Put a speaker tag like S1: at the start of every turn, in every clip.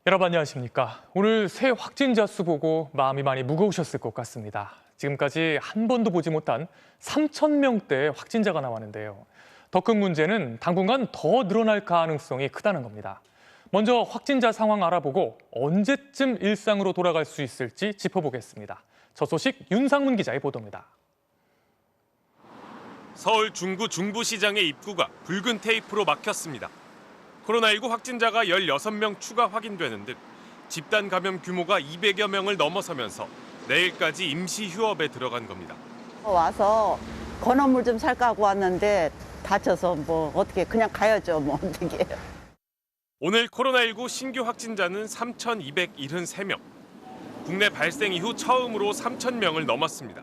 S1: 여러분 안녕하십니까? 오늘 새 확진자 수 보고 마음이 많이 무거우셨을 것 같습니다. 지금까지 한 번도 보지 못한 3,000명대 확진자가 나왔는데요. 더 큰 문제는 당분간 더 늘어날 가능성이 크다는 겁니다. 먼저 확진자 상황 알아보고 언제쯤 일상으로 돌아갈 수 있을지 짚어보겠습니다. 저 소식 윤상문 기자의 보도입니다.
S2: 서울 중구 중부시장의 입구가 붉은 테이프로 막혔습니다. 코로나19 확진자가 16명 추가 확인되는 등 집단 감염 규모가 200여 명을 넘어서면서 내일까지 임시 휴업에 들어간 겁니다.
S3: 와서 건어물 좀 살까 하고 왔는데 다쳐서 뭐 어떻게 그냥 가야죠 뭐 어떻게.
S2: 오늘 코로나19 신규 확진자는 3,273명. 국내 발생 이후 처음으로 3,000명을 넘었습니다.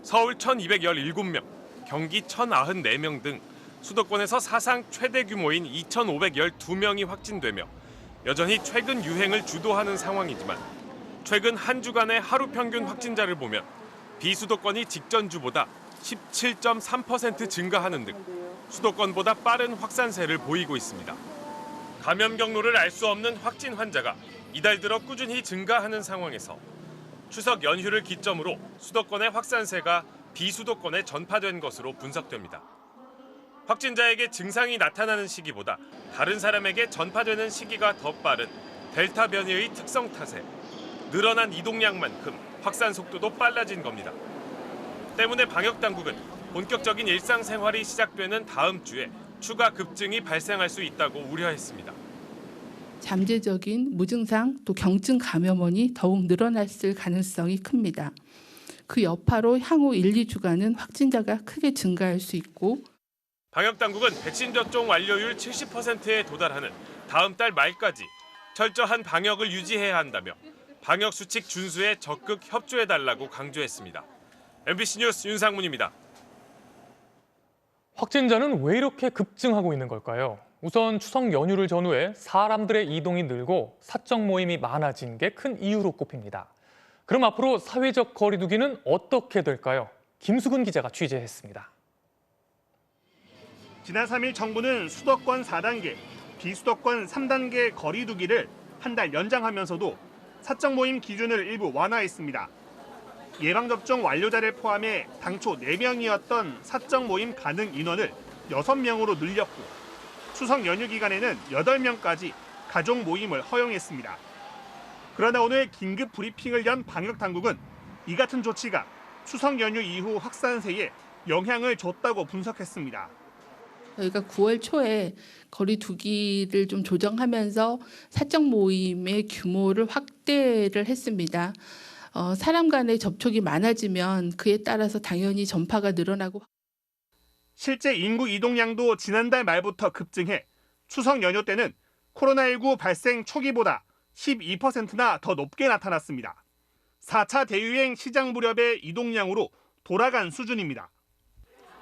S2: 서울 1,217명, 경기 1,094명 등 수도권에서 사상 최대 규모인 2,512명이 확진되며 여전히 최근 유행을 주도하는 상황이지만 최근 한 주간의 하루 평균 확진자를 보면 비수도권이 직전 주보다 17.3% 증가하는 등 수도권보다 빠른 확산세를 보이고 있습니다. 감염 경로를 알 수 없는 확진 환자가 이달 들어 꾸준히 증가하는 상황에서 추석 연휴를 기점으로 수도권의 확산세가 비수도권에 전파된 것으로 분석됩니다. 확진자에게 증상이 나타나는 시기보다 다른 사람에게 전파되는 시기가 더 빠른 델타 변이의 특성 탓에 늘어난 이동량만큼 확산 속도도 빨라진 겁니다. 때문에 방역당국은 본격적인 일상생활이 시작되는 다음 주에 추가 급증이 발생할 수 있다고 우려했습니다.
S4: 잠재적인 무증상 또 경증 감염원이 더욱 늘어났을 가능성이 큽니다. 그 여파로 향후 1, 2주간은 확진자가 크게 증가할 수 있고
S2: 방역당국은 백신 접종 완료율 70%에 도달하는 다음 달 말까지 철저한 방역을 유지해야 한다며 방역수칙 준수에 적극 협조해달라고 강조했습니다. MBC 뉴스 윤상문입니다.
S1: 확진자는 왜 이렇게 급증하고 있는 걸까요? 우선 추석 연휴를 전후해 사람들의 이동이 늘고 사적 모임이 많아진 게 큰 이유로 꼽힙니다. 그럼 앞으로 사회적 거리 두기는 어떻게 될까요? 김수근 기자가 취재했습니다.
S5: 지난 3일 정부는 수도권 4단계, 비수도권 3단계 거리 두기를 한 달 연장하면서도 사적 모임 기준을 일부 완화했습니다. 예방접종 완료자를 포함해 당초 4명이었던 사적 모임 가능 인원을 6명으로 늘렸고 추석 연휴 기간에는 8명까지 가족 모임을 허용했습니다. 그러나 오늘 긴급 브리핑을 연 방역당국은 이 같은 조치가 추석 연휴 이후 확산세에 영향을 줬다고 분석했습니다.
S4: 저희가 9월 초에 거리 두기를 좀 조정하면서 사적 모임의 규모를 확대를 했습니다. 사람 간의 접촉이 많아지면 그에 따라서 당연히 전파가 늘어나고
S5: 실제 인구 이동량도 지난달 말부터 급증해 추석 연휴 때는 코로나19 발생 초기보다 12%나 더 높게 나타났습니다. 4차 대유행 시작 무렵의 이동량으로 돌아간 수준입니다.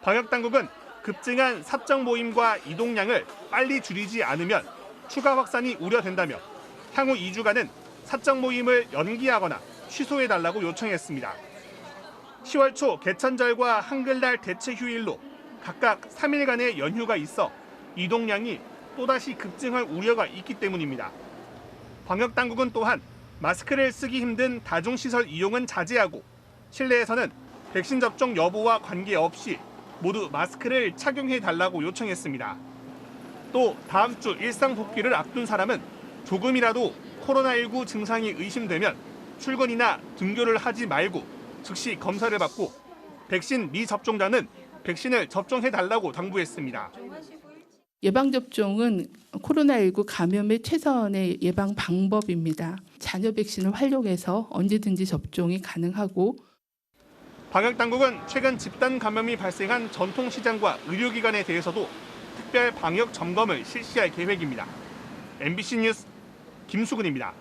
S5: 방역당국은 급증한 사적 모임과 이동량을 빨리 줄이지 않으면 추가 확산이 우려된다며 향후 2주간은 사적 모임을 연기하거나 취소해달라고 요청했습니다. 10월 초 개천절과 한글날 대체 휴일로 각각 3일간의 연휴가 있어 이동량이 또다시 급증할 우려가 있기 때문입니다. 방역당국은 또한 마스크를 쓰기 힘든 다중시설 이용은 자제하고 실내에서는 백신 접종 여부와 관계없이 모두 마스크를 착용해달라고 요청했습니다. 또 다음 주 일상 복귀를 앞둔 사람은 조금이라도 코로나19 증상이 의심되면 출근이나 등교를 하지 말고 즉시 검사를 받고 백신 미접종자는 백신을 접종해달라고 당부했습니다.
S4: 예방접종은 코로나19 감염의 최선의 예방 방법입니다. 잔여 백신을 활용해서 언제든지 접종이 가능하고
S5: 방역당국은 최근 집단 감염이 발생한 전통시장과 의료기관에 대해서도 특별 방역 점검을 실시할 계획입니다. MBC 뉴스 김수근입니다.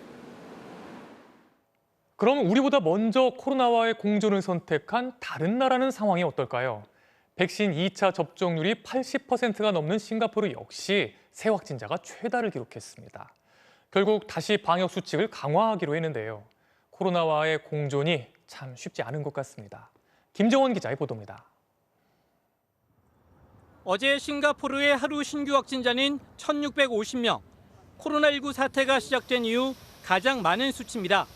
S1: 그럼 우리보다 먼저 코로나와의 공존을 선택한 다른 나라는 상황이 어떨까요? 백신 2차 접종률이 80%가 넘는 싱가포르 역시 새 확진자가 최다를 기록했습니다. 결국 다시 방역 수칙을 강화하기로 했는데요. 코로나와의 공존이 참 쉽지 않은 것 같습니다. 김정원 기자의 보도입니다.
S6: 어제 싱가포르의 하루 신규 확진자는 1,650명. 코로나19 사태가 시작된 이후 가장 많은 수치입니다.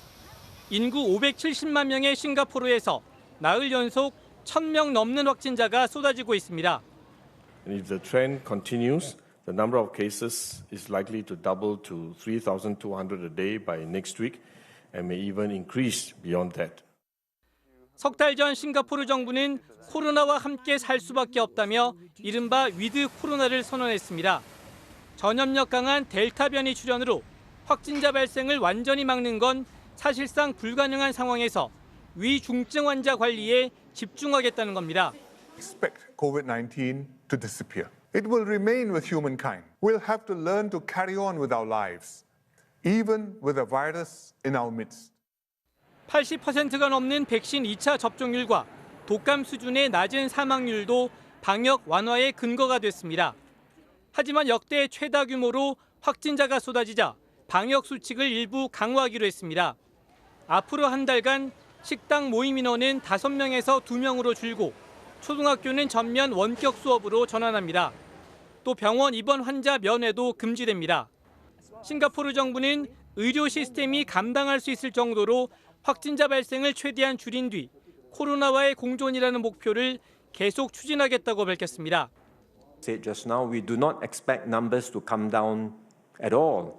S6: 인구 570만 명의 싱가포르에서 나흘 연속 1,000명 넘는 확진자가 쏟아지고 있습니다.
S7: And if the trend continues, the number of cases is likely to double to 3,200 a day by next week and may even increase beyond that.
S6: 석 달 전 싱가포르 정부는 코로나와 함께 살 수밖에 없다며 이른바 위드 코로나를 선언했습니다. 전염력 강한 델타 변이 출현으로 확진자 발생을 완전히 막는 건 사실상 불가능한 상황에서 위중증 환자 관리에 집중하겠다는 겁니다.
S8: Expect COVID-19 to disappear. It will remain with humankind. We'll have to learn to carry on with our lives, even with a virus in our midst.
S6: 80%가 넘는 백신 2차 접종률과 독감 수준의 낮은 사망률도 방역 완화의 근거가 됐습니다. 하지만 역대 최다 규모로 확진자가 쏟아지자 방역 수칙을 일부 강화하기로 했습니다. 앞으로 한 달간 식당 모임 인원은 5명에서 2명으로 줄고 초등학교는 전면 원격 수업으로 전환합니다. 또 병원 입원 환자 면회도 금지됩니다. 싱가포르 정부는 의료 시스템이 감당할 수 있을 정도로 확진자 발생을 최대한 줄인 뒤 코로나와의 공존이라는 목표를 계속 추진하겠다고 밝혔습니다.
S9: Said just now, we do not expect numbers to come down at all.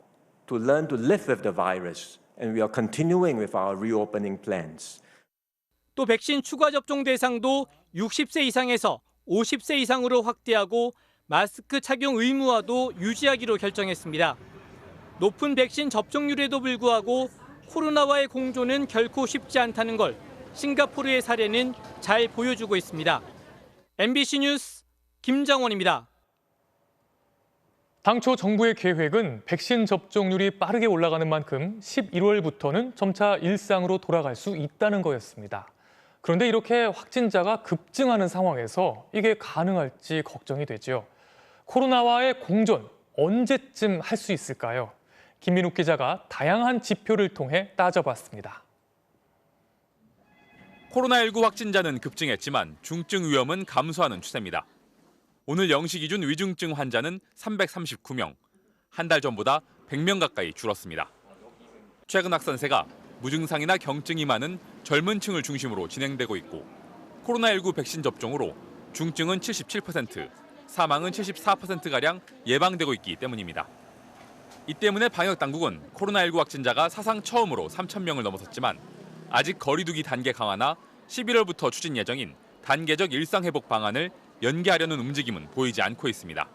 S9: To learn to live with the virus, and we are continuing with our reopening plans.
S6: 또 백신 추가 접종 대상도 60세 이상에서 50세 이상으로 확대하고 마스크 착용 의무화도 유지하기로 결정했습니다. 높은 백신 접종률에도 불구하고 코로나와의 공존은 결코 쉽지 않다는 걸 싱가포르의 사례는 잘 보여주고 있습니다. MBC 뉴스 김장원입니다.
S1: 당초 정부의 계획은 백신 접종률이 빠르게 올라가는 만큼 11월부터는 점차 일상으로 돌아갈 수 있다는 거였습니다. 그런데 이렇게 확진자가 급증하는 상황에서 이게 가능할지 걱정이 되죠. 코로나와의 공존 언제쯤 할 수 있을까요? 김민욱 기자가 다양한 지표를 통해 따져봤습니다.
S10: 코로나19 확진자는 급증했지만 중증 위험은 감소하는 추세입니다. 오늘 0시 기준 위중증 환자는 339명, 한 달 전보다 100명 가까이 줄었습니다. 최근 확산세가 무증상이나 경증이 많은 젊은 층을 중심으로 진행되고 있고 코로나19 백신 접종으로 중증은 77%, 사망은 74%가량 예방되고 있기 때문입니다. 이 때문에 방역당국은 코로나19 확진자가 사상 처음으로 3,000명을 넘어섰지만 아직 거리두기 단계 강화나 11월부터 추진 예정인 단계적 일상회복 방안을 연기하려는 움직임은 보이지 않고 있습니다.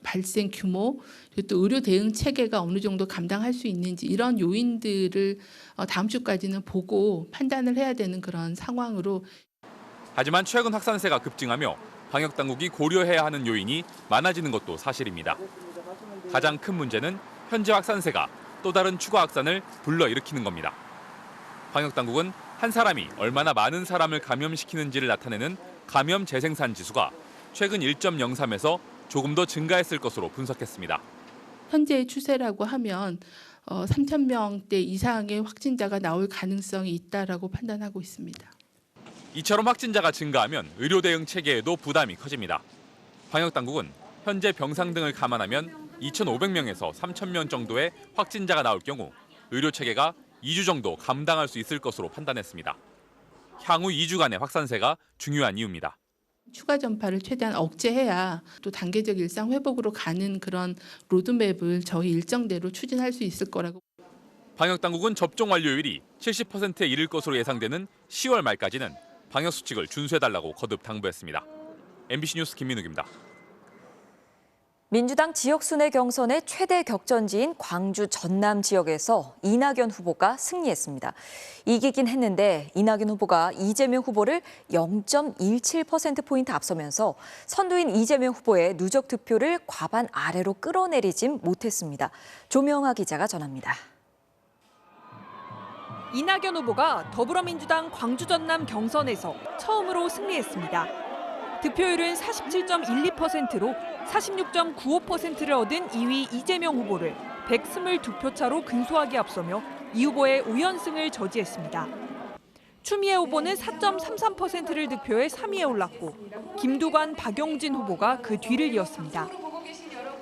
S4: 발생 규모, 그리고 또 의료 대응 체계가 어느 정도 감당할 수 있는지 이런 요인들을 다음 주까지는 보고 판단을 해야 되는 그런 상황으로.
S10: 하지만 최근 확산세가 급증하며 방역당국이 고려해야 하는 요인이 많아지는 것도 사실입니다. 가장 큰 문제는 현재 확산세가 또 다른 추가 확산을 불러일으키는 겁니다. 방역당국은 한 사람이 얼마나 많은 사람을 감염시키는지를 나타내는 감염 재생산 지수가 최근 1.03에서 조금 더 증가했을 것으로 분석했습니다.
S4: 현재의 추세라고 하면 3,000명대 이상의 확진자가 나올 가능성이 있다라고 판단하고 있습니다.
S10: 이처럼 확진자가 증가하면 의료 대응 체계에도 부담이 커집니다. 방역당국은 현재 병상 등을 감안하면 2,500명에서 3,000명 정도의 확진자가 나올 경우 의료 체계가 2주 정도 감당할 수 있을 것으로 판단했습니다. 향후 2주간의 확산세가 중요한 이유입니다.
S4: 추가 전파를 최대한 억제해야 또 단계적 일상 회복으로 가는 그런 로드맵을 저희 일정대로 추진할 수 있을 거라고.
S10: 방역당국은 접종 완료율이 70%에 이를 것으로 예상되는 10월 말까지는 방역 수칙을 준수해달라고 거듭 당부했습니다. MBC 뉴스 김민욱입니다.
S11: 민주당 지역순회 경선의 최대 격전지인 광주 전남 지역에서 이낙연 후보가 승리했습니다. 이기긴 했는데 이낙연 후보가 이재명 후보를 0.17%포인트 앞서면서 선두인 이재명 후보의 누적 득표를 과반 아래로 끌어내리진 못했습니다. 조명아 기자가 전합니다.
S12: 이낙연 후보가 더불어민주당 광주 전남 경선에서 처음으로 승리했습니다. 득표율은 47.12%로 46.95%를 얻은 2위 이재명 후보를 122표 차로 근소하게 앞서며 이 후보의 우연승을 저지했습니다. 추미애 후보는 4.33%를 득표해 3위에 올랐고 김두관, 박용진 후보가 그 뒤를 이었습니다.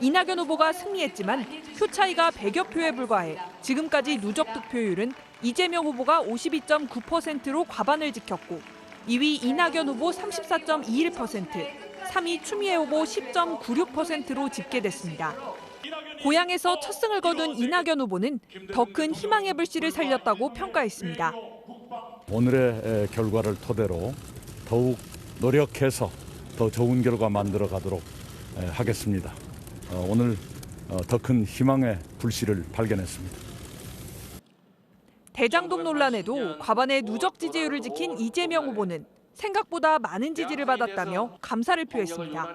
S12: 이낙연 후보가 승리했지만 표 차이가 100여 표에 불과해 지금까지 누적 득표율은 이재명 후보가 52.9%로 과반을 지켰고 2위 이낙연 후보 34.21%, 3위 추미애 후보 10.96%로 집계됐습니다. 고향에서 첫 승을 거둔 이낙연 후보는 더 큰 희망의 불씨를 살렸다고 평가했습니다.
S13: 오늘의 결과를 토대로 더욱 노력해서 더 좋은 결과 만들어 가도록 하겠습니다. 오늘 더 큰 희망의 불씨를 발견했습니다.
S12: 대장동 논란에도 과반의 누적 지지율을 지킨 이재명 후보는 생각보다 많은 지지를 받았다며 감사를 표했습니다.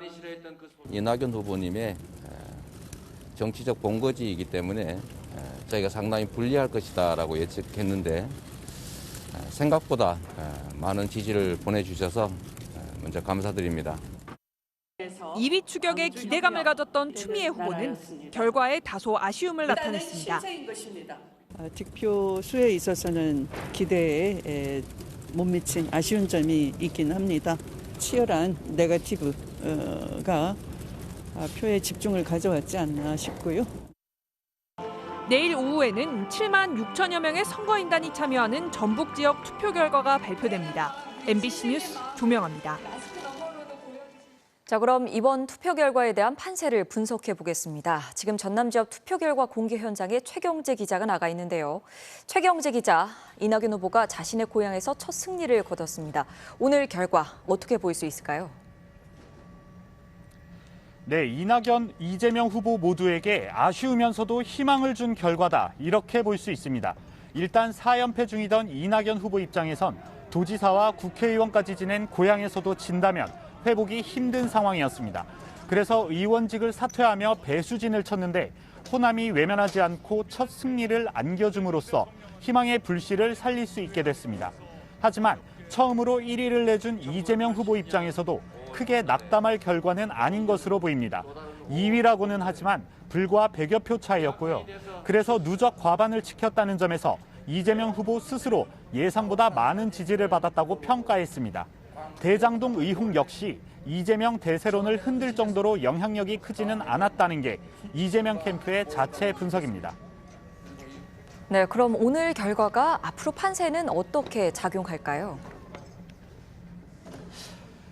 S14: 이낙연 후보님의 정치적 본거지이기 때문에 저희가 상당히 불리할 것이다라고 예측했는데 생각보다 많은 지지를 보내주셔서 먼저 감사드립니다.
S12: 2위 추격에 기대감을 가졌던 추미애 후보는 결과에 다소 아쉬움을 나타냈습니다.
S15: 득표 수에 있어서는 기대에 못 미친 아쉬운 점이 있긴 합니다. 치열한 네거티브가 표에 집중을 가져왔지 않나 싶고요.
S12: 내일 오후에는 7만 6천여 명의 선거인단이 참여하는 전북 지역 투표 결과가 발표됩니다. MBC 뉴스 조명아입니다.
S11: 자, 그럼 이번 투표 결과에 대한 판세를 분석해 보겠습니다. 지금 전남 지역 투표 결과 공개 현장에 최경재 기자가 나가 있는데요. 최경재 기자, 이낙연 후보가 자신의 고향에서 첫 승리를 거뒀습니다. 오늘 결과 어떻게 보일 수 있을까요?
S5: 네, 이낙연, 이재명 후보 모두에게 아쉬우면서도 희망을 준 결과다. 이렇게 볼 수 있습니다. 일단 4연패 중이던 이낙연 후보 입장에선 도지사와 국회의원까지 지낸 고향에서도 진다면 회복이 힘든 상황이었습니다. 그래서 의원직을 사퇴하며 배수진을 쳤는데 호남이 외면하지 않고 첫 승리를 안겨줌으로써 희망의 불씨를 살릴 수 있게 됐습니다. 하지만 처음으로 1위를 내준 이재명 후보 입장에서도 크게 낙담할 결과는 아닌 것으로 보입니다. 2위라고는 하지만 불과 100여 표 차이였고요. 그래서 누적 과반을 지켰다는 점에서 이재명 후보 스스로 예상보다 많은 지지를 받았다고 평가했습니다. 대장동 의혹 역시 이재명 대세론을 흔들 정도로 영향력이 크지는 않았다는 게 이재명 캠프의 자체 분석입니다.
S11: 네, 그럼 오늘 결과가 앞으로 판세는 어떻게 작용할까요?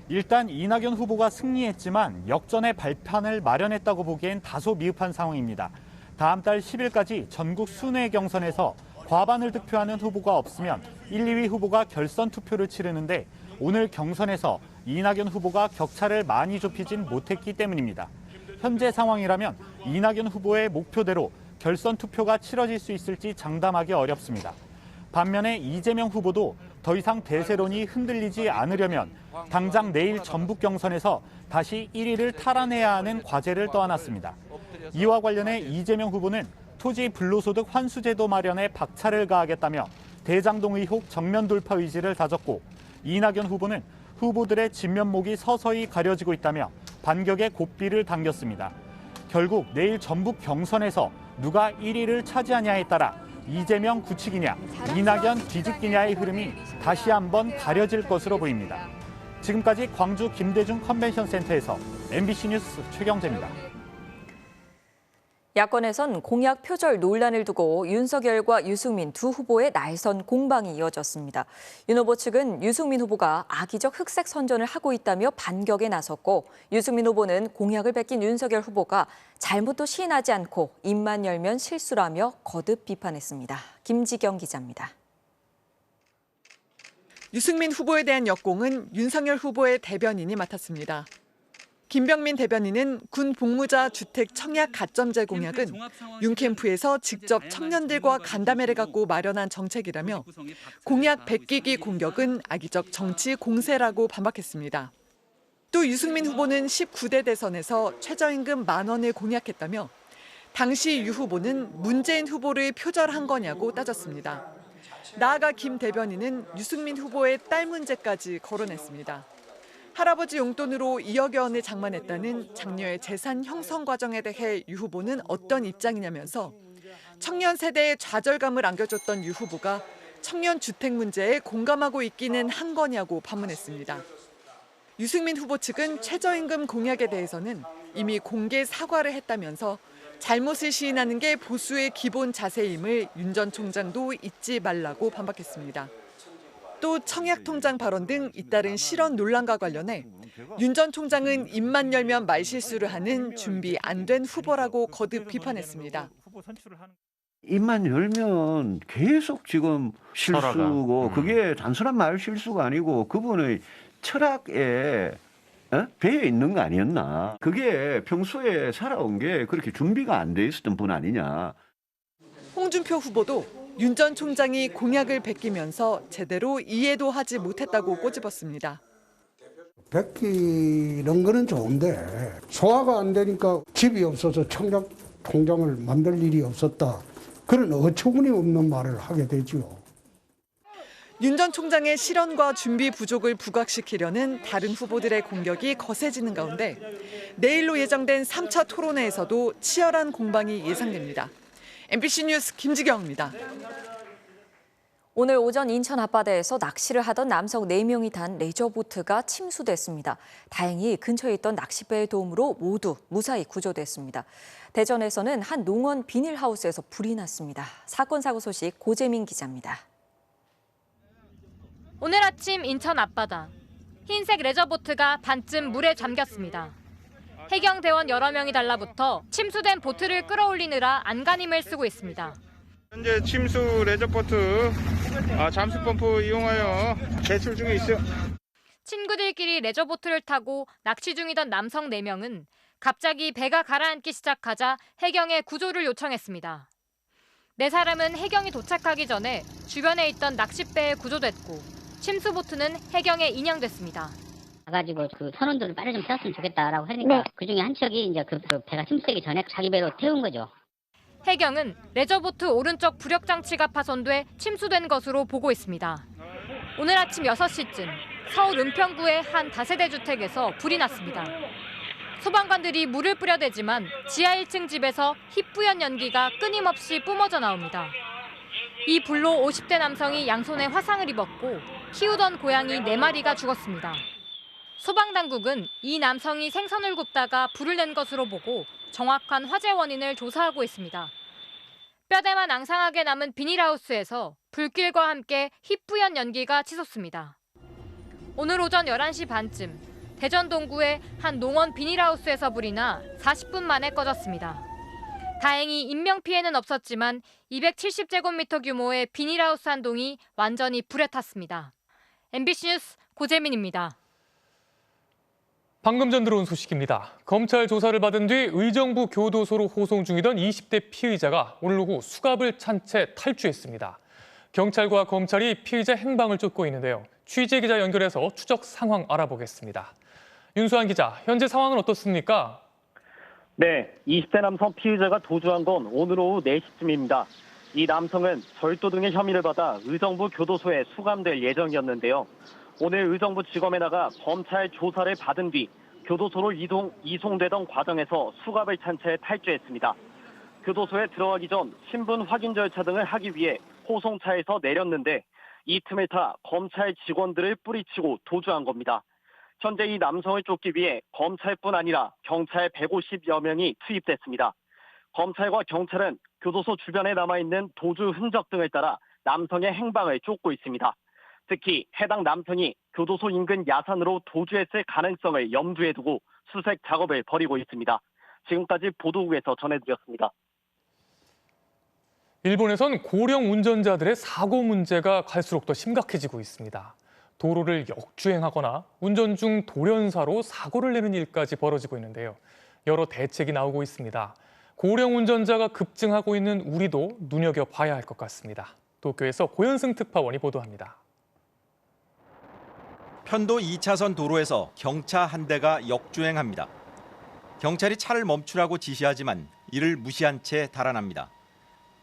S5: 일단 이낙연 후보가 승리했지만 역전의 발판을 마련했다고 보기엔 다소 미흡한 상황입니다. 다음 달 10일까지 전국 순회 경선에서 과반을 득표하는 후보가 없으면 1, 2위 후보가 결선 투표를 치르는데 오늘 경선에서 이낙연 후보가 격차를 많이 좁히진 못했기 때문입니다. 현재 상황이라면 이낙연 후보의 목표대로 결선 투표가 치러질 수 있을지 장담하기 어렵습니다. 반면에 이재명 후보도 더 이상 대세론이 흔들리지 않으려면 당장 내일 전북 경선에서 다시 1위를 탈환해야 하는 과제를 떠안았습니다. 이와 관련해 이재명 후보는 토지 불로소득 환수제도 마련에 박차를 가하겠다며 대장동 의혹 정면 돌파 의지를 다졌고 이낙연 후보는 후보들의 진면목이 서서히 가려지고 있다며 반격의 고삐를 당겼습니다. 결국 내일 전북 경선에서 누가 1위를 차지하냐에 따라 이재명 굳히기냐, 이낙연 뒤집기냐의 흐름이 다시 한번 가려질 것으로 보입니다. 지금까지 광주 김대중 컨벤션 센터에서 MBC 뉴스 최경재입니다.
S11: 야권에선 공약 표절 논란을 두고 윤석열과 유승민 두 후보의 날선 공방이 이어졌습니다. 윤 후보 측은 유승민 후보가 악의적 흑색 선전을 하고 있다며 반격에 나섰고 유승민 후보는 공약을 뺏긴 윤석열 후보가 잘못도 시인하지 않고 입만 열면 실수라며 거듭 비판했습니다. 김지경 기자입니다.
S16: 유승민 후보에 대한 역공은 윤석열 후보의 대변인이 맡았습니다. 김병민 대변인은 군 복무자 주택 청약 가점제 공약은 윤 캠프에서 직접 청년들과 간담회를 갖고 마련한 정책이라며 공약 베끼기 공격은 악의적 정치 공세라고 반박했습니다. 또 유승민 후보는 19대 대선에서 최저임금 10,000원을 공약했다며 당시 유 후보는 문재인 후보를 표절한 거냐고 따졌습니다. 나아가 김 대변인은 유승민 후보의 딸 문제까지 거론했습니다. 할아버지 용돈으로 2억여 원을 장만했다는 장녀의 재산 형성 과정에 대해 유 후보는 어떤 입장이냐면서 청년 세대의 좌절감을 안겨줬던 유 후보가 청년 주택 문제에 공감하고 있기는 한 거냐고 반문했습니다. 유승민 후보 측은 최저임금 공약에 대해서는
S12: 이미 공개 사과를 했다면서 잘못을 시인하는 게 보수의 기본 자세임을 윤 전 총장도 잊지 말라고 반박했습니다. 또 청약통장 발언 등 잇따른 실언 논란과 관련해 윤 전 총장은 입만 열면 말실수를 하는 준비 안 된 후보라고 거듭 비판했습니다.
S17: 입만 열면 계속 지금 실수고 그게 단순한 말 실수가 아니고 그분의 철학에 배어 있는 거 아니었나. 그게 평소에 살아온 게 그렇게 준비가 안 돼 있었던 분 아니냐.
S12: 홍준표 후보도 윤 전 총장이 공약을 베끼면서 제대로 이해도 하지 못했다고 꼬집었습니다.
S18: 베끼는 거는 좋은데 소화가 안 되니까 집이 없어서 청약 통장을 만들 일이 없었다. 그런 어처구니 없는 말을 하게 되죠.
S12: 윤 전 총장의 실언과 준비 부족을 부각시키려는 다른 후보들의 공격이 거세지는 가운데 내일로 예정된 3차 토론회에서도 치열한 공방이 예상됩니다. MBC 뉴스 김지경입니다.
S11: 오늘 오전 인천 앞바다에서 낚시를 하던 남성 4명이 탄 레저보트가 침수됐습니다. 다행히 근처에 있던 낚싯배의 도움으로 모두 무사히 구조됐습니다. 대전에서는 한 농원 비닐하우스에서 불이 났습니다. 사건 사고 소식 고재민 기자입니다.
S19: 오늘 아침 인천 앞바다. 흰색 레저보트가 반쯤 물에 잠겼습니다. 해경대원 여러 명이 달라붙어 침수된 보트를 끌어올리느라 안간힘을 쓰고 있습니다.
S20: 현재 침수 레저보트 잠수 펌프 이용하여 제출 중에 있어요.
S19: 친구들끼리 레저보트를 타고 낚시 중이던 남성 4명은 갑자기 배가 가라앉기 시작하자 해경에 구조를 요청했습니다. 4사람은 해경이 도착하기 전에 주변에 있던 낚싯배에 구조됐고 침수보트는 해경에 인양됐습니다.
S21: 가지고 그 선원들을 빨리 좀 태웠으면 좋겠다라고 하니까 그 중에 한 척이 이제 그 배가 침수되기 전에 자기 배로 태운 거죠.
S19: 해경은 레저보트 오른쪽 부력 장치가 파손돼 침수된 것으로 보고 있습니다. 오늘 아침 6시쯤 서울 은평구의 한 다세대 주택에서 불이 났습니다. 소방관들이 물을 뿌려대지만 지하 1층 집에서 희뿌연 연기가 끊임없이 뿜어져 나옵니다. 이 불로 50대 남성이 양손에 화상을 입었고 키우던 고양이 4마리가 죽었습니다. 소방당국은 이 남성이 생선을 굽다가 불을 낸 것으로 보고 정확한 화재 원인을 조사하고 있습니다. 뼈대만 앙상하게 남은 비닐하우스에서 불길과 함께 희뿌연 연기가 치솟습니다. 오늘 오전 11시 반쯤 대전 동구의 한 농원 비닐하우스에서 불이 나 40분 만에 꺼졌습니다. 다행히 인명피해는 없었지만 270제곱미터 규모의 비닐하우스 한 동이 완전히 불에 탔습니다. MBC 뉴스 고재민입니다.
S1: 방금 전 들어온 소식입니다. 검찰 조사를 받은 뒤 의정부 교도소로 호송 중이던 20대 피의자가 오늘 오후 수갑을 찬 채 탈주했습니다. 경찰과 검찰이 피의자 행방을 쫓고 있는데요. 취재기자 연결해서 추적 상황 알아보겠습니다. 윤수환 기자, 현재 상황은 어떻습니까?
S22: 네, 20대 남성 피의자가 도주한 건 오늘 오후 4시쯤입니다. 이 남성은 절도 등의 혐의를 받아 의정부 교도소에 수감될 예정이었는데요. 오늘 의정부 지검에 나가 검찰 조사를 받은 뒤 교도소로 이송되던 과정에서 수갑을 찬 채 탈주했습니다. 교도소에 들어가기 전 신분 확인 절차 등을 하기 위해 호송차에서 내렸는데 이 틈을 타 검찰 직원들을 뿌리치고 도주한 겁니다. 현재 이 남성을 쫓기 위해 검찰뿐 아니라 경찰 150여 명이 투입됐습니다. 검찰과 경찰은 교도소 주변에 남아있는 도주 흔적 등을 따라 남성의 행방을 쫓고 있습니다. 특히 해당 남성이 교도소 인근 야산으로 도주했을 가능성을 염두에 두고 수색 작업을 벌이고 있습니다. 지금까지 보도국에서 전해드렸습니다.
S1: 일본에선 고령 운전자들의 사고 문제가 갈수록 더 심각해지고 있습니다. 도로를 역주행하거나 운전 중 돌연사로 사고를 내는 일까지 벌어지고 있는데요. 여러 대책이 나오고 있습니다. 고령 운전자가 급증하고 있는 우리도 눈여겨봐야 할 것 같습니다. 도쿄에서 고현승 특파원이 보도합니다.
S23: 편도 2차선 도로에서 경차 한 대가 역주행합니다. 경찰이 차를 멈추라고 지시하지만 이를 무시한 채 달아납니다.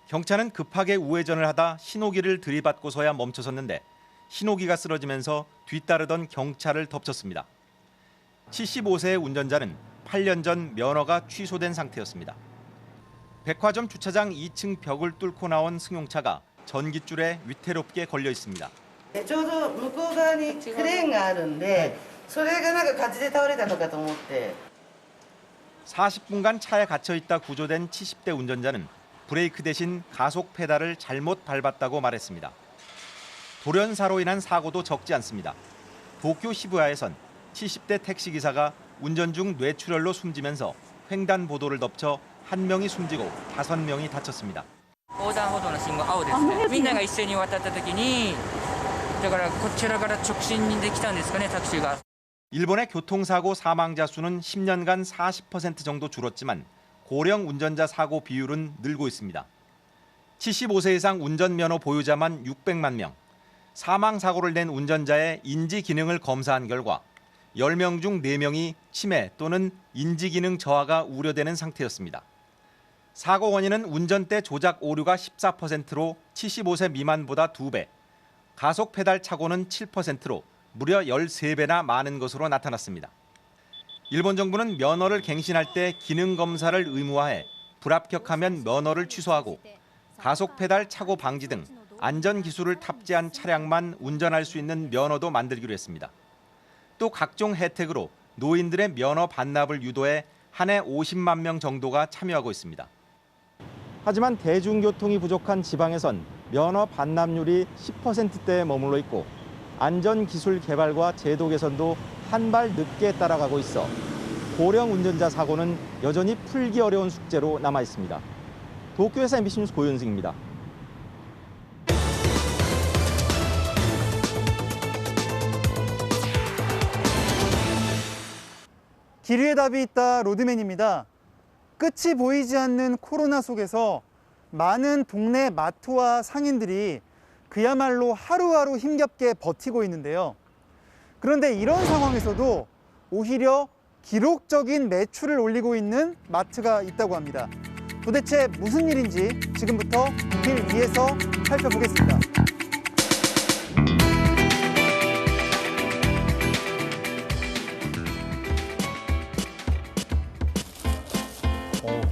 S23: 경차는 급하게 우회전을 하다 신호기를 들이받고서야 멈춰섰는데 신호기가 쓰러지면서 뒤따르던 경차를 덮쳤습니다. 75세의 운전자는 8년 전 면허가 취소된 상태였습니다. 백화점 주차장 2층 벽을 뚫고 나온 승용차가 전깃줄에 위태롭게 걸려 있습니다.
S24: ちょうど向こう側にクレーンがあるんで、それがなんか風で倒れたのかと思って。
S23: 40분간 차에 갇혀 있다 구조된 70대 운전자는 브레이크 대신 가속 페달을 잘못 밟았다고 말했습니다. 돌연사로 인한 사고도 적지 않습니다. 도쿄 시부야에선 70대 택시기사가 운전 중 뇌출혈로 숨지면서 횡단보도를 덮쳐 1명이 숨지고 5명이 다쳤습니다.
S2: 横断歩道の信号青ですね。みんなが一斉に渡った時にだからこちらから直進できたんですかね、タクシーが。
S23: 일본의 교통사고 사망자 수는 10년간 40% 정도 줄었지만 고령 운전자 사고 비율은 늘고 있습니다. 75세 이상 운전면허 보유자만 600만 명, 사망사고를 낸 운전자의 인지 기능을 검사한 결과 10명 중 4명이 치매 또는 인지 기능 저하가 우려되는 상태였습니다. 사고 원인은 운전대 조작 오류가 14%로 75세 미만보다 2배, 가속 페달 착오는 7%로 무려 13배나 많은 것으로 나타났습니다. 일본 정부는 면허를 갱신할 때 기능 검사를 의무화해 불합격하면 면허를 취소하고 가속 페달 착오 방지 등 안전 기술을 탑재한 차량만 운전할 수 있는 면허도 만들기로 했습니다. 또 각종 혜택으로 노인들의 면허 반납을 유도해 한 해 50만 명 정도가 참여하고 있습니다. 하지만 대중교통이 부족한 지방에선 면허 반납률이 10%대에 머물러 있고 안전기술 개발과 제도 개선도 한 발 늦게 따라가고 있어 고령 운전자 사고는 여전히 풀기 어려운 숙제로 남아 있습니다. 도쿄에서 MBC 뉴스 고윤승입니다.
S3: 길 위에 답이 있다 로드맨입니다. 끝이 보이지 않는 코로나 속에서 많은 동네 마트와 상인들이 그야말로 하루하루 힘겹게 버티고 있는데요. 그런데 이런 상황에서도 오히려 기록적인 매출을 올리고 있는 마트가 있다고 합니다. 도대체 무슨 일인지 지금부터 길 위에서 살펴보겠습니다.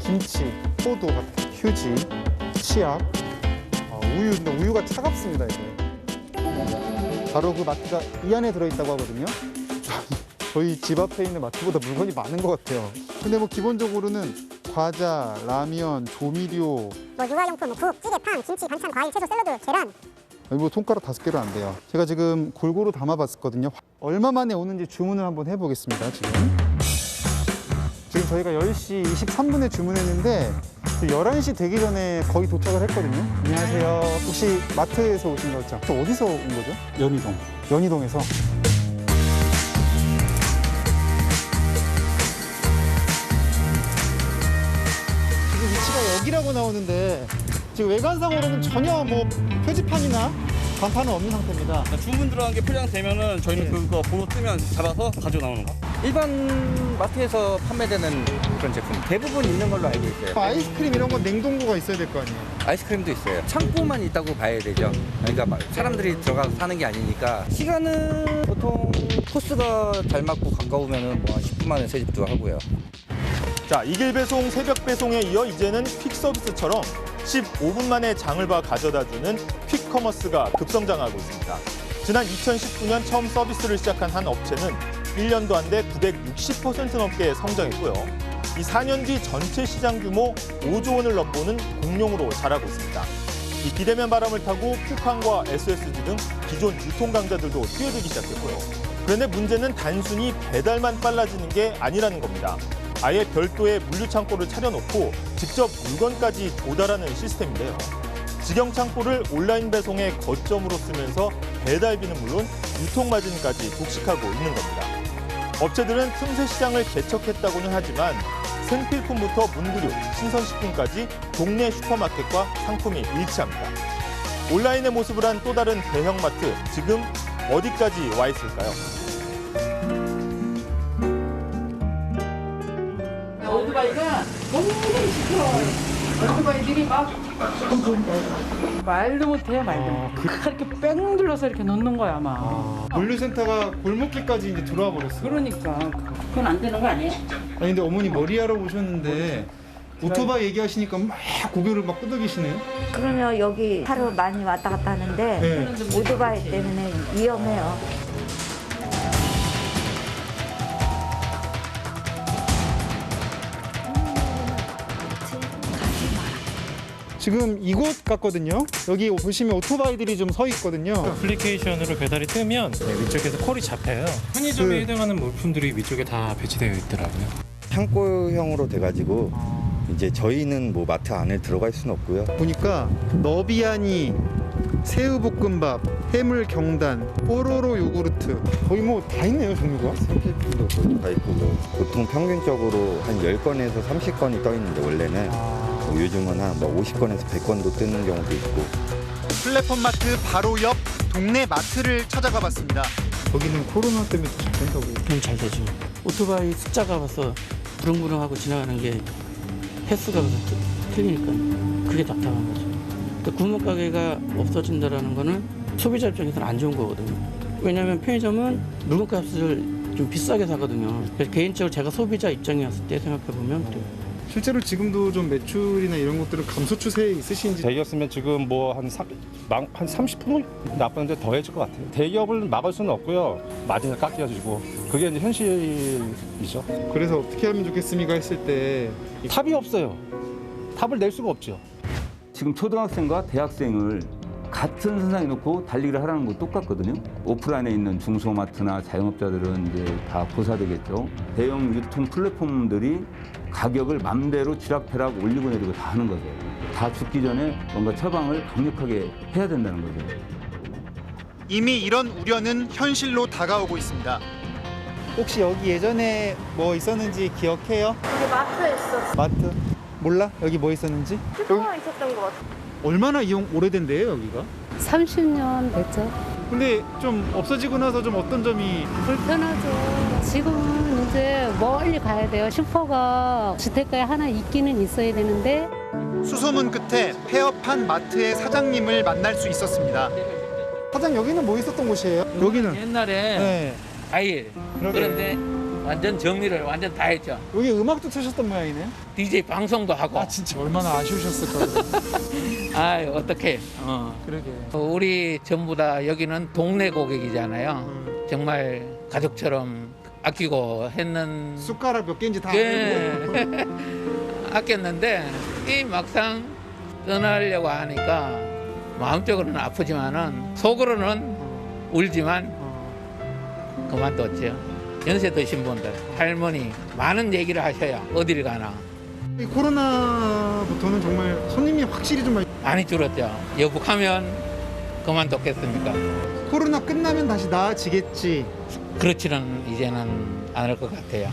S3: 김치, 포도, 휴지, 치약, 우유. 근데 우유가 차갑습니다, 이게. 바로 그 마트가 이 안에 들어있다고 하거든요. 저희 집 앞에 있는 마트보다 물건이 많은 것 같아요. 근데 뭐 기본적으로는 과자, 라면, 조미료,
S7: 육아용품, 국, 찌개, 탕, 김치, 반찬, 과일, 채소, 샐러드, 계란.
S3: 뭐 손가락 5개로 안 돼요. 제가 지금 골고루 담아봤거든요. 얼마 만에 오는지 주문을 한번 해보겠습니다, 지금 저희가 10시 23분에 주문했는데 11시 되기 전에 거의 도착을 했거든요. 안녕하세요. 혹시 마트에서 오신 거죠? 또 어디서 온 거죠?
S8: 연희동.
S3: 연희동에서. 지금 위치가 여기라고 나오는데 지금 외관상으로는 전혀 뭐 표지판이나 간판은 없는 상태입니다.
S8: 주문 들어간 게 포장되면은 저희는 그거 번호 뜨면 잡아서 가지고 나오는 거. 일반 마트에서 판매되는 그런 제품 대부분 있는 걸로 알고 있어요.
S3: 아이스크림 이런 건 냉동고가 있어야 될 거 아니에요?
S8: 아이스크림도 있어요. 창고만 있다고 봐야 되죠. 그러니까 막 사람들이 들어가서 사는 게 아니니까. 시간은 보통 코스가 잘 맞고 가까우면은 뭐 10분 만에 새 집도 하고요.
S25: 자, 이길 배송, 새벽 배송에 이어 이제는 퀵 서비스처럼 15분 만에 장을 봐 가져다주는 퀵커머스가 급성장하고 있습니다. 지난 2019년 처음 서비스를 시작한 한 업체는 1년도 안 돼 960% 넘게 성장했고요. 이 4년 뒤 전체 시장 규모 5조 원을 넘보는 공룡으로 자라고 있습니다. 이 비대면 바람을 타고 쿠팡과 SSG 등 기존 유통 강자들도 뛰어들기 시작했고요. 그런데 문제는 단순히 배달만 빨라지는 게 아니라는 겁니다. 아예 별도의 물류 창고를 차려놓고 직접 물건까지 조달하는 시스템인데요. 직영 창고를 온라인 배송의 거점으로 쓰면서 배달비는 물론 유통마진까지 독식하고 있는 겁니다. 업체들은 틈새 시장을 개척했다고는 하지만 생필품부터 문구류, 신선식품까지 동네 슈퍼마켓과 상품이 일치합니다. 온라인의 모습을 한 또 다른 대형마트, 지금 어디까지 와 있을까요?
S24: 오토바이가 너무 시끄러워요. 오토바이들이 막 말도 못해, 말도 못해. 이렇게 뺑 둘러서 이렇게 놓는 거야, 아마.
S3: 물류센터가 골목길까지 이제 들어와 버렸어요.
S24: 그러니까 그건 안 되는 거 아니에요?
S3: 아니 근데 어머니 머리하러 오셨는데 오토바이 얘기하시니까 막 고개를 막 끄덕이시네요.
S26: 그러면 여기 하루 많이 왔다 갔다 하는데
S3: 네.
S26: 오토바이 때문에 위험해요.
S3: 지금 이곳 같거든요. 여기 보시면 오토바이들이 좀 서 있거든요.
S4: 어플리케이션으로 배달이 뜨면 위쪽에서 콜이 잡혀요. 편의점에 해당하는 물품들이 위쪽에 다 배치되어 있더라고요.
S8: 창고형으로 돼가지고 이제 저희는 뭐 마트 안에 들어갈 수는 없고요.
S3: 보니까 너비아니, 새우볶음밥, 해물 경단, 뽀로로 요구르트 거의 뭐 다 있네요, 종류가.
S8: 생필품도 거의 다 있고 보통 평균적으로 한 10건에서 30건이 떠 있는데 원래는 요즘은 한 50건에서 100건도 뜨는 경우도 있고.
S3: 플랫폼 마트 바로 옆 동네 마트를 찾아가 봤습니다. 거기는 코로나 때문에 잘 된다고.
S24: 잘 되죠. 오토바이 숫자가 벌써 부릉부릉하고 지나가는 게 횟수가 틀리니까 그게 답답한 거죠. 그러니까 구멍가게가 없어진다는 거는 소비자 입장에서는 안 좋은 거거든요. 왜냐하면 편의점은 물건값을 좀 비싸게 사거든요. 그래서 개인적으로 제가 소비자 입장이었을 때 생각해보면 그래요.
S3: 실제로 지금도 좀 매출이나 이런 것들은 감소 추세에 있으신지.
S6: 대기업이면 지금 뭐 한 30% 나쁘는데 더해질 것 같아요. 대기업을 막을 수는 없고요. 마진을 깎여지고 그게 이제 현실이죠.
S3: 그래서 어떻게 하면 좋겠습니까 했을 때
S6: 답이 없어요. 답을 낼 수가 없죠.
S9: 지금 초등학생과 대학생을 같은 선상에 놓고 달리기를 하라는 거 똑같거든요. 오프라인에 있는 중소마트나 자영업자들은 이제 다 고사되겠죠. 대형 유통 플랫폼들이 가격을 맘대로 쥐락펴락 올리고 내리고 다 하는 거죠. 다 죽기 전에 뭔가 처방을 강력하게 해야 된다는 거죠.
S3: 이미 이런 우려는 현실로 다가오고 있습니다. 혹시 여기 예전에 뭐 있었는지 기억해요?
S10: 여기 마트에 있었어.
S3: 마트? 몰라? 여기 뭐 있었는지?
S10: 슈퍼가 있었던 것 같아.
S3: 얼마나 오래된데요, 여기가?
S10: 30년 됐죠.
S3: 근데 좀 없어지고 나서 좀 어떤 점이
S10: 불편하죠. 지금은 이제 멀리 가야 돼요. 슈퍼가 주택가에 하나 있기는 있어야 되는데.
S3: 수소문 끝에 폐업한 마트의 사장님을 만날 수 있었습니다. 사장, 여기는 뭐 있었던 곳이에요? 여기는
S13: 옛날에 과일. 그런데 완전 정리를 완전 다 했죠.
S3: 여기 음악도 트셨던 모양이네요.
S13: DJ 방송도 하고.
S3: 진짜 얼마나 아쉬우셨을까.
S13: 아, 어떡해.
S3: 그러게.
S13: 우리 전부 다 여기는 동네 고객이잖아요. 정말 가족처럼 아끼고 했는.
S3: 숟가락 몇 개인지 다
S13: 아꼈는데 이 막상 떠나려고 하니까 마음적으로는 아프지만은 속으로는 울지만 그만뒀죠. 연세 드신 분들, 할머니 많은 얘기를 하셔야 어딜 가나.
S3: 이 코로나부터는 정말 손님이 확실히 좀
S13: 많이 줄었죠. 여북하면 그만뒀겠습니까?
S3: 코로나 끝나면 다시 나아지겠지.
S13: 그렇지는 이제는 않을 것 같아요.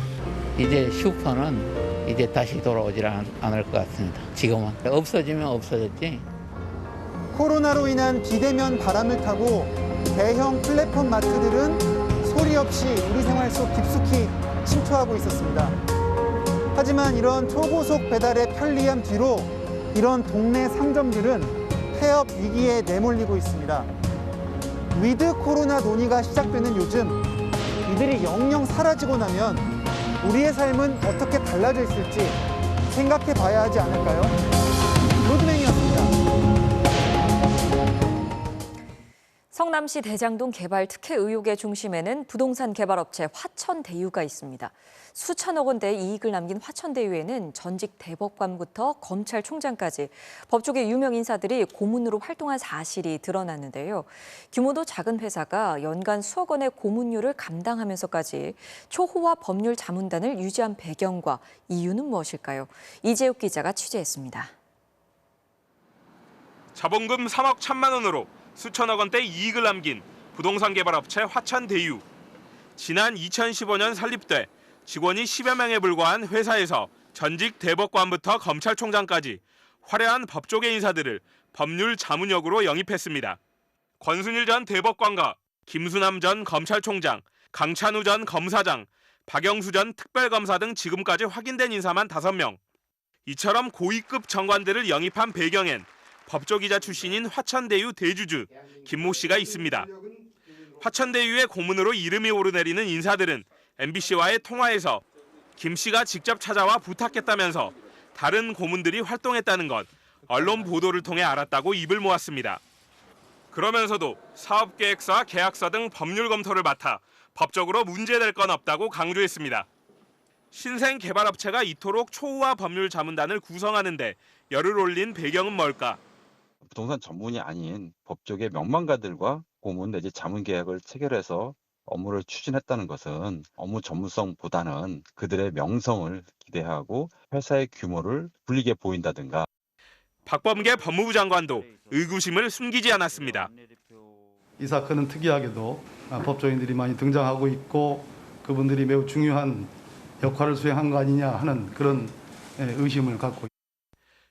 S13: 이제 슈퍼는 이제 다시 돌아오질 않을 것 같습니다. 지금은 없어지면 없어졌지.
S3: 코로나로 인한 비대면 바람을 타고 대형 플랫폼 마트들은 소리 없이 우리 생활 속 깊숙이 침투하고 있었습니다. 하지만 이런 초고속 배달의 편리함 뒤로 이런 동네 상점들은 폐업 위기에 내몰리고 있습니다. 위드 코로나 논의가 시작되는 요즘 이들이 영영 사라지고 나면 우리의 삶은 어떻게 달라져 있을지 생각해 봐야 하지 않을까요? 로드맨이었습니다.
S11: 성남시 대장동 개발 특혜 의혹의 중심에는 부동산 개발업체 화천대유가 있습니다. 수천억 원대의 이익을 남긴 화천대유에는 전직 대법관부터 검찰총장까지 법조계 유명 인사들이 고문으로 활동한 사실이 드러났는데요. 규모도 작은 회사가 연간 수억 원의 고문료를 감당하면서까지 초호화 법률 자문단을 유지한 배경과 이유는 무엇일까요? 이재욱 기자가 취재했습니다.
S14: 자본금 3억 1천만 원으로 수천억 원대 이익을 남긴 부동산 개발업체 화천대유. 지난 2015년 설립돼 직원이 10여 명에 불과한 회사에서 전직 대법관부터 검찰총장까지 화려한 법조계 인사들을 법률 자문역으로 영입했습니다. 권순일 전 대법관과 김수남 전 검찰총장, 강찬우 전 검사장, 박영수 전 특별검사 등 지금까지 확인된 인사만 5명. 이처럼 고위급 정관들을 영입한 배경엔 법조기자 출신인 화천대유 대주주 김모 씨가 있습니다. 화천대유의 고문으로 이름이 오르내리는 인사들은 MBC와의 통화에서 김 씨가 직접 찾아와 부탁했다면서 다른 고문들이 활동했다는 건 언론 보도를 통해 알았다고 입을 모았습니다. 그러면서도 사업계획서와 계약서 등 법률 검토를 맡아 법적으로 문제될 건 없다고 강조했습니다. 신생 개발업체가 이토록 초호화 법률 자문단을 구성하는데 열을 올린 배경은 뭘까?
S5: 부동산 전문이 아닌 법조계 명망가들과 고문 내지 자문 계약을 체결해서 업무를 추진했다는 것은 업무 전문성보다는 그들의 명성을 기대하고 회사의 규모를 불리게 보인다든가.
S14: 박범계 법무부 장관도 의구심을 숨기지 않았습니다.
S12: 이 사건은 특이하게도 법조인들이 많이 등장하고 있고 그분들이 매우 중요한 역할을 수행한 거 아니냐 하는 그런 의심을 갖고 있습니다.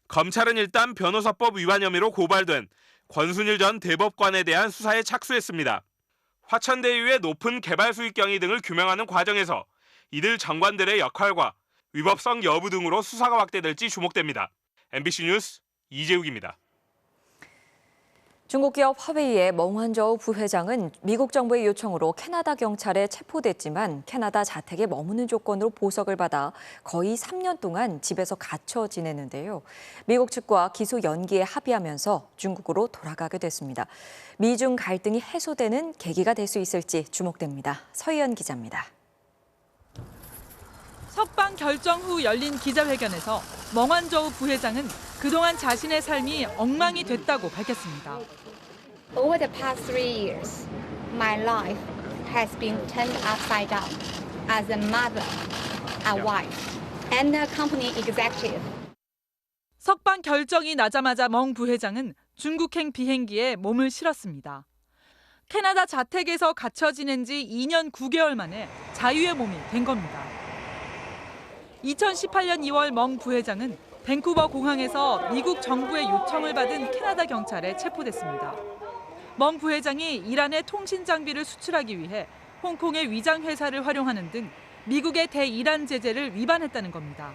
S14: 검찰은 일단 변호사법 위반 혐의로 고발된 권순일 전 대법관에 대한 수사에 착수했습니다. 화천대유의 높은 개발 수익 경위 등을 규명하는 과정에서 이들 장관들의 역할과 위법성 여부 등으로 수사가 확대될지 주목됩니다. MBC 뉴스 이재욱입니다.
S11: 중국 기업 화웨이의 멍환저우 부회장은 미국 정부의 요청으로 캐나다 경찰에 체포됐지만 캐나다 자택에 머무는 조건으로 보석을 받아 거의 3년 동안 집에서 갇혀 지내는데요. 미국 측과 기소 연기에 합의하면서 중국으로 돌아가게 됐습니다. 미중 갈등이 해소되는 계기가 될 수 있을지 주목됩니다. 서희연 기자입니다.
S15: 석방 결정 후 열린 기자회견에서 멍환저우 부회장은 그동안 자신의 삶이 엉망이 됐다고 밝혔습니다.
S16: Over the past 3 years, my life has been turned upside down as a mother, a wife, and a company executive.
S15: 석방 결정이 나자마자 멍 부회장은 중국행 비행기에 몸을 실었습니다. 캐나다 자택에서 갇혀 지낸 지 2년 9개월 만에 자유의 몸이 된 겁니다. 2018년 2월 멍 부회장은 밴쿠버 공항에서 미국 정부의 요청을 받은 캐나다 경찰에 체포됐습니다. 멍 부회장이 이란의 통신 장비를 수출하기 위해 홍콩의 위장 회사를 활용하는 등 미국의 대이란 제재를 위반했다는 겁니다.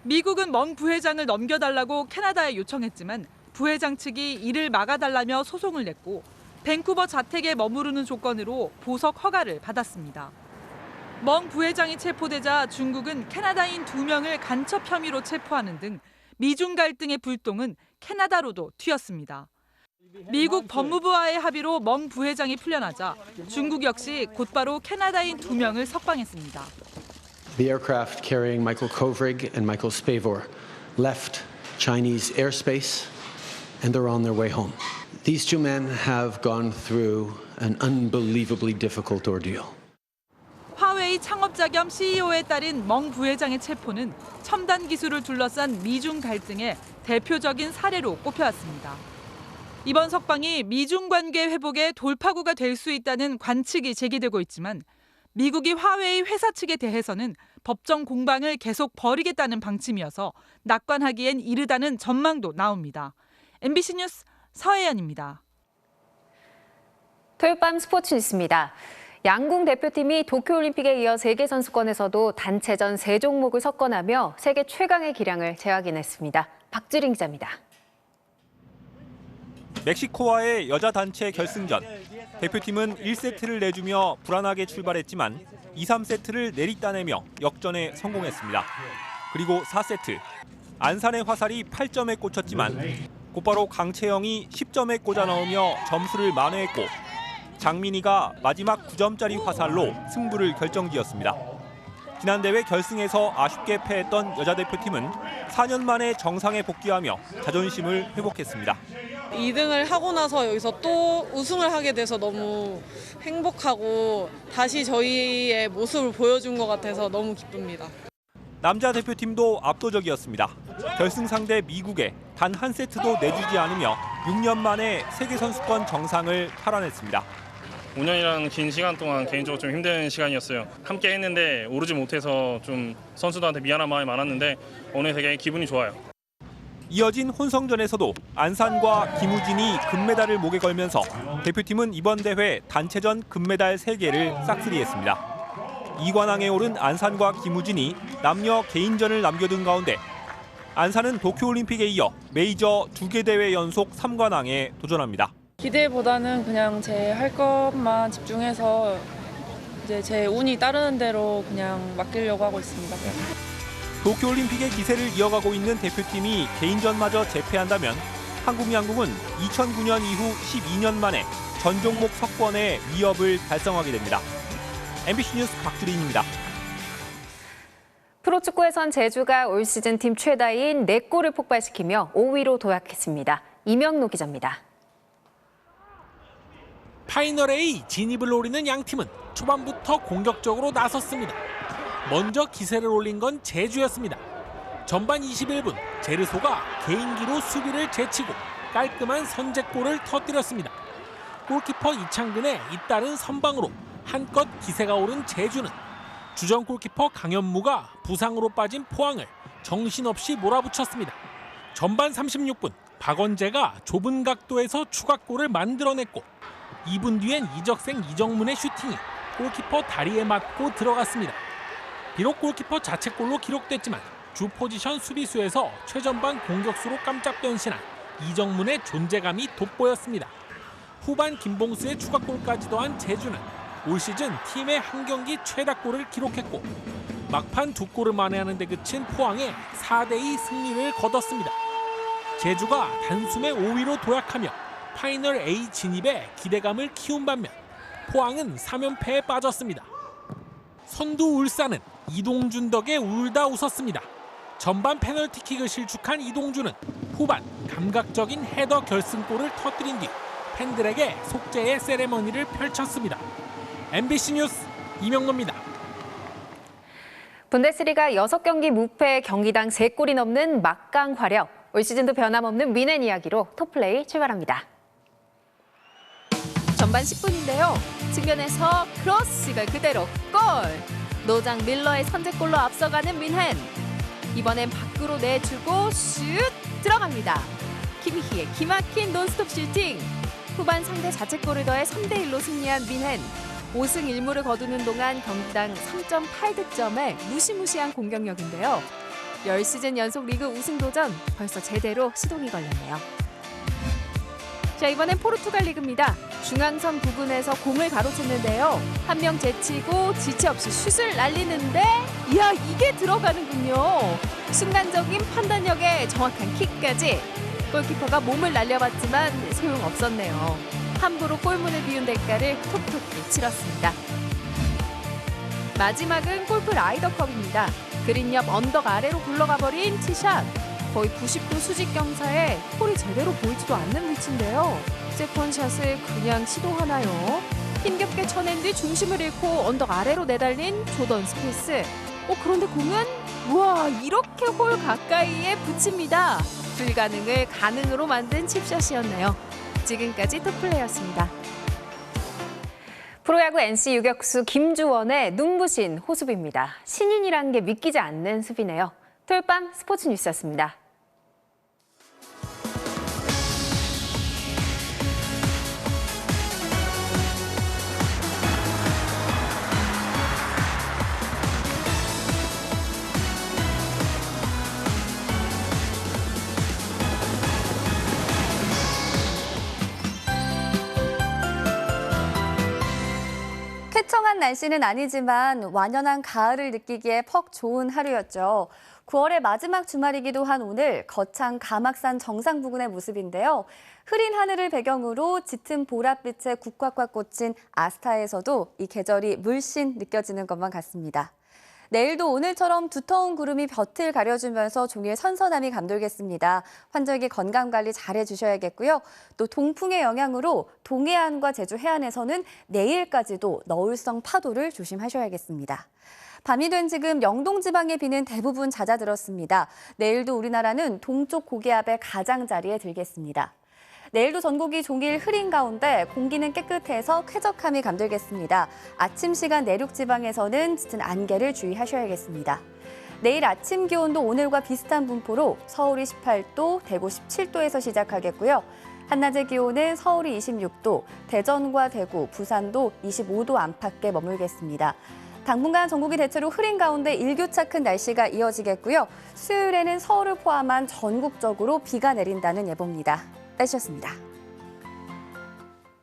S15: 미국은 멍 부회장을 넘겨달라고 캐나다에 요청했지만 부회장 측이 이를 막아달라며 소송을 냈고 밴쿠버 자택에 머무르는 조건으로 보석 허가를 받았습니다. 멍 부회장이 체포되자 중국은 캐나다인 2명을 간첩 혐의로 체포하는 등 미중 갈등의 불똥은 캐나다로도 튀었습니다. 미국 법무부와의 합의로 멍 부회장이 풀려나자 중국 역시 곧바로 캐나다인 2명을 석방했습니다.
S17: The aircraft carrying Michael Kovrig and Michael Spavor left Chinese airspace and they're on their way home. These two men have gone through an unbelievably difficult ordeal.
S15: 화웨이 창업자 겸 CEO의 딸인 멍 부회장의 체포는 첨단 기술을 둘러싼 미중 갈등의 대표적인 사례로 꼽혀왔습니다. 이번 석방이 미중 관계 회복의 돌파구가 될 수 있다는 관측이 제기되고 있지만 미국이 화웨이 회사 측에 대해서는 법정 공방을 계속 벌이겠다는 방침이어서 낙관하기엔 이르다는 전망도 나옵니다. MBC 뉴스 서혜연입니다.
S18: 토요일 밤 스포츠 뉴스입니다. 양궁 대표팀이 도쿄올림픽에 이어 세계선수권에서도 단체전 3종목을 석권하며 세계 최강의 기량을 재확인했습니다. 박주린 기자입니다.
S23: 멕시코와의 여자 단체 결승전. 대표팀은 1세트를 내주며 불안하게 출발했지만 2, 3세트를 내리따내며 역전에 성공했습니다. 그리고 4세트. 안산의 화살이 8점에 꽂혔지만 곧바로 강채영이 10점에 꽂아 넣으며 점수를 만회했고 장민희가 마지막 9점짜리 화살로 승부를 결정지었습니다. 지난 대회 결승에서 아쉽게 패했던 여자 대표팀은 4년 만에 정상에 복귀하며 자존심을 회복했습니다.
S27: 2등을 하고 나서 여기서 또 우승을 하게 돼서 너무 행복하고 다시 저희의 모습을 보여준 것 같아서 너무 기쁩니다.
S23: 남자 대표팀도 압도적이었습니다. 결승 상대 미국에 단 한 세트도 내주지 않으며 6년 만에 세계선수권 정상을 탈환했습니다.
S28: 5년이라는 긴 시간 동안 개인적으로 좀 힘든 시간이었어요. 함께 했는데 오르지 못해서 좀 선수들한테 미안한 마음이 많았는데 오늘 되게 기분이 좋아요.
S23: 이어진 혼성전에서도 안산과 김우진이 금메달을 목에 걸면서 대표팀은 이번 대회 단체전 금메달 3개를 싹쓸이했습니다. 2관왕에 오른 안산과 김우진이 남녀 개인전을 남겨둔 가운데 안산은 도쿄올림픽에 이어 메이저 2개 대회 연속 3관왕에 도전합니다.
S29: 기대보다는 그냥 제 할 것만 집중해서 이제 제 운이 따르는 대로 그냥 맡기려고 하고 있습니다.
S23: 도쿄올림픽의 기세를 이어가고 있는 대표팀이 개인전마저 재패한다면 한국 양궁은 2009년 이후 12년 만에 전 종목 석권의 위협을 달성하게 됩니다. MBC 뉴스 박주린입니다.
S18: 프로축구에선 제주가 올 시즌 팀 최다인 4골을 폭발시키며 5위로 도약했습니다. 이명노 기자입니다.
S1: 파이널 A 진입을 노리는 양팀은 초반부터 공격적으로 나섰습니다. 먼저 기세를 올린 건 제주였습니다. 전반 21분 제르소가 개인기로 수비를 제치고 깔끔한 선제골을 터뜨렸습니다. 골키퍼 이창근의 잇따른 선방으로 한껏 기세가 오른 제주는 주전 골키퍼 강현무가 부상으로 빠진 포항을 정신없이 몰아붙였습니다. 전반 36분 박원재가 좁은 각도에서 추가골을 만들어냈고 2분 뒤엔 이적생 이정문의 슈팅이 골키퍼 다리에 맞고 들어갔습니다. 비록 골키퍼 자책골로 기록됐지만 주 포지션 수비수에서 최전방 공격수로 깜짝 변신한 이정문의 존재감이 돋보였습니다. 후반 김봉수의 추가골까지 더한 제주는 올 시즌 팀의 한 경기 최다골을 기록했고 막판 2골을 만회하는 데 그친 포항에 4대2 승리를 거뒀습니다. 제주가 단숨에 5위로 도약하며 파이널 A 진입에 기대감을 키운 반면 포항은 3연패에 빠졌습니다. 선두 울산은 이동준 덕에 울다 웃었습니다. 전반 페널티킥을 실축한 이동준은 후반 감각적인 헤더 결승골을 터뜨린 뒤 팬들에게 속죄의 세레머니를 펼쳤습니다. MBC 뉴스 이명노입니다.
S18: 분데스리가 6경기 무패 경기당 3골이 넘는 막강 활약. 올 시즌도 변함없는 뮌헨 이야기로 톱플레이 출발합니다. 전반 10분인데요. 측면에서 크로스가 그대로 골! 노장 밀러의 선제골로 앞서가는 뮌헨. 이번엔 밖으로 내주고 슛! 들어갑니다. 키미히의 기막힌 논스톱 슈팅. 후반 상대 자책골을 더해 3대1로 승리한 뮌헨. 5승 1무를 거두는 동안 경기당 3.8득점의 무시무시한 공격력인데요. 10시즌 연속 리그 우승 도전 벌써 제대로 시동이 걸렸네요. 자, 이번엔 포르투갈 리그입니다. 중앙선 부근에서 공을 가로챘는데요. 한 명 제치고 지체 없이 슛을 날리는데 이야, 이게 들어가는군요. 순간적인 판단력에 정확한 킥까지. 골키퍼가 몸을 날려봤지만 소용없었네요. 함부로 골문을 비운 대가를 톡톡히 치렀습니다. 마지막은 골프 라이더컵입니다. 그린 옆 언덕 아래로 굴러가버린 티샷. 거의 90도 수직 경사에 홀이 제대로 보이지도 않는 위치인데요. 세컨샷을 그냥 시도하나요? 힘겹게 쳐낸 뒤 중심을 잃고 언덕 아래로 내달린 조던 스피스. 그런데 공은 우와, 이렇게 홀 가까이에 붙입니다. 불가능을 가능으로 만든 칩샷이었네요. 지금까지 톱플레이였습니다. 프로야구 NC 유격수 김주원의 눈부신 호수비입니다. 신인이란 게 믿기지 않는 수비네요. 토요일 밤 스포츠 뉴스였습니다.
S2: 쾌청한 날씨는 아니지만 완연한 가을을 느끼기에 퍽 좋은 하루였죠. 9월의 마지막 주말이기도 한 오늘 거창 가막산 정상 부근의 모습인데요. 흐린 하늘을 배경으로 짙은 보랏빛에 국화꽉 꽂힌 아스타에서도 이 계절이 물씬 느껴지는 것만 같습니다. 내일도 오늘처럼 두터운 구름이 볕을 가려주면서 종일 선선함이 감돌겠습니다. 환절기 건강관리 잘해주셔야겠고요. 또 동풍의 영향으로 동해안과 제주 해안에서는 내일까지도 너울성 파도를 조심하셔야겠습니다. 밤이 된 지금 영동 지방의 비는 대부분 잦아들었습니다. 내일도 우리나라는 동쪽 고기압의 가장자리에 들겠습니다. 내일도 전국이 종일 흐린 가운데 공기는 깨끗해서 쾌적함이 감돌겠습니다. 아침 시간 내륙 지방에서는 짙은 안개를 주의하셔야겠습니다. 내일 아침 기온도 오늘과 비슷한 분포로 서울이 18도, 대구 17도에서 시작하겠고요. 한낮의 기온은 서울이 26도, 대전과 대구, 부산도 25도 안팎에 머물겠습니다. 당분간 전국이 대체로 흐린 가운데 일교차 큰 날씨가 이어지겠고요. 수요일에는 서울을 포함한 전국적으로 비가 내린다는 예보입니다. 날씨였습니다.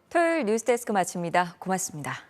S11: 토요일 뉴스데스크 마칩니다. 고맙습니다.